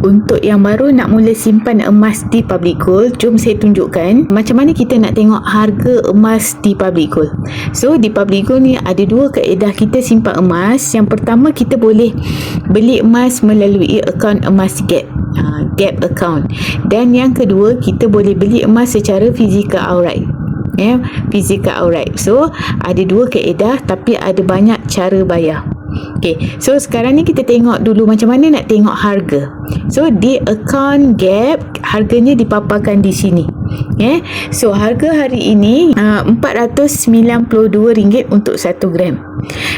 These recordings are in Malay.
Untuk yang baru nak mula simpan emas di Public Gold, jom saya tunjukkan macam mana kita nak tengok harga emas di Public Gold. So di Public Gold ni ada dua kaedah kita simpan emas. Yang pertama, kita boleh beli emas melalui akaun emas Gap, Gap account. Dan yang kedua, kita boleh beli emas secara fizikal outright. Physical outright. So ada dua kaedah, tapi ada banyak cara bayar. Okay, so sekarang ni kita tengok dulu macam mana nak tengok harga. So di akaun Gap, harganya dipaparkan di sini. So harga hari ini RM492 untuk 1 gram.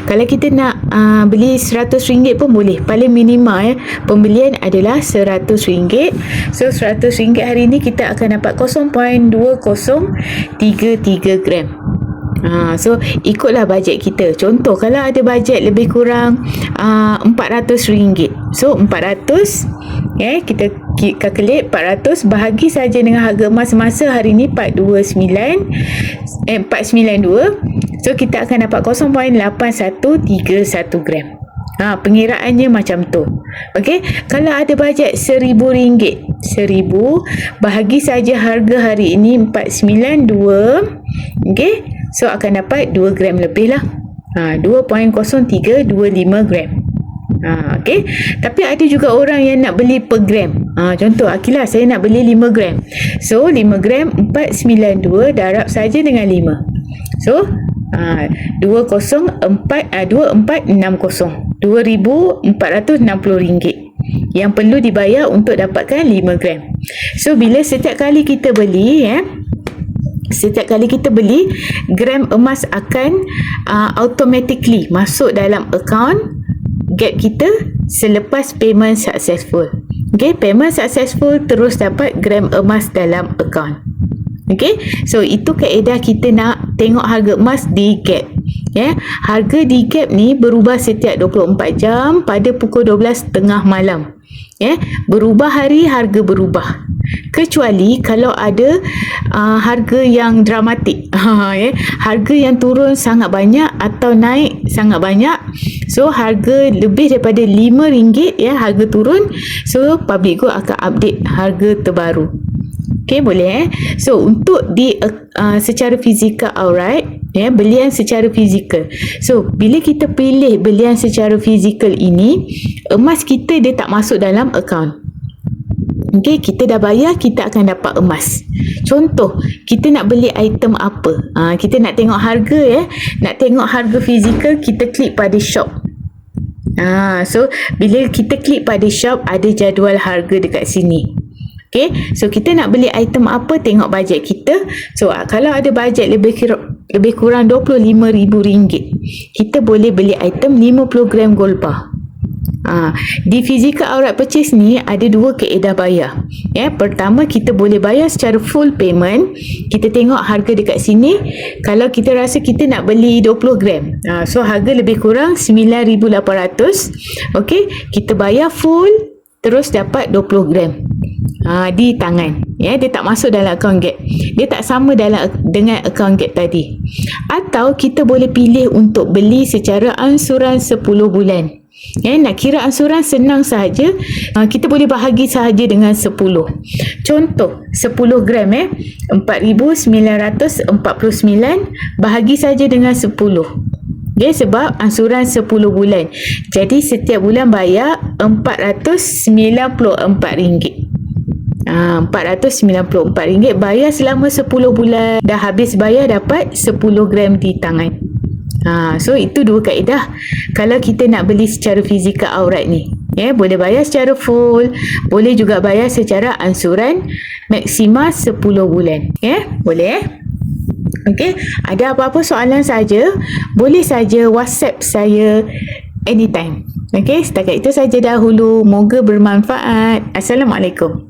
Kalau kita nak beli RM100 pun boleh. Paling minima pembelian adalah RM100. So RM100 hari ini kita akan dapat 0.2033 gram. So ikutlah bajet kita. Contoh, kalau ada bajet lebih kurang RM400, so 400, kita calculate 400 bahagi saja dengan harga emas semasa hari ni 492. So kita akan dapat 0.8131 gram. Pengiraannya macam tu. Okey, kalau ada bajet RM1,000, 1,000 bahagi saja harga hari ini 492. Okey, so akan dapat 2 gram lebih lah. 2.0325 gram. Okey, tapi ada juga orang yang nak beli per gram. Contoh Akilah, saya nak beli 5 gram. So 5 gram 492 darab saja dengan 5. So 2460, RM2,460 yang perlu dibayar untuk dapatkan 5 gram. So bila setiap kali kita beli, gram emas akan automatically masuk dalam akaun Gap kita selepas payment successful. Okay, payment successful terus dapat gram emas dalam akaun. Okay, so itu kaedah kita nak tengok harga emas di Gap. Harga di Gap ni berubah setiap 24 jam pada pukul 12.30 malam. Berubah hari, harga berubah. Kecuali kalau ada harga yang dramatik, harga yang turun sangat banyak atau naik sangat banyak. So harga lebih daripada RM5, harga turun, so Public Gold akan update harga terbaru. Okay, boleh. So untuk di secara fizikal outright, belian secara fizikal. So bila kita pilih belian secara fizikal ini, emas kita dia tak masuk dalam akaun. Okay, kita dah bayar, kita akan dapat emas. Contoh, kita nak beli item apa? Kita nak tengok harga, nak tengok harga fizikal, kita klik pada shop. So bila kita klik pada shop, ada jadual harga dekat sini. Okay, so kita nak beli item apa, tengok bajet kita. So kalau ada bajet lebih kurang RM25,000, kita boleh beli item 50 gram gold bar. Di physical outright purchase ni ada dua kaedah bayar. Pertama, kita boleh bayar secara full payment. Kita tengok harga dekat sini. Kalau kita rasa kita nak beli 20 gram, so harga lebih kurang RM9,800. Okay, kita bayar full, terus dapat 20 gram di tangan. Dia tak masuk dalam akaun Gap. Dia tak sama dengan akaun Gap tadi. Atau kita boleh pilih untuk beli secara ansuran 10 bulan. Nak kira ansuran senang sahaja. Kita boleh bahagi sahaja dengan 10. Contoh 10 gram RM4,949, bahagi saja dengan 10. Sebab ansuran 10 bulan. Jadi setiap bulan bayar RM494. RM494, bayar selama 10 bulan. Dah habis bayar, dapat 10 gram di tangan. So itu dua kaedah kalau kita nak beli secara fizikal outright ni. Boleh bayar secara full, boleh juga bayar secara ansuran maksima 10 bulan. Boleh. Okey, ada apa-apa soalan saja, boleh saja WhatsApp saya anytime. Okey, setakat itu saja dahulu. Moga bermanfaat. Assalamualaikum.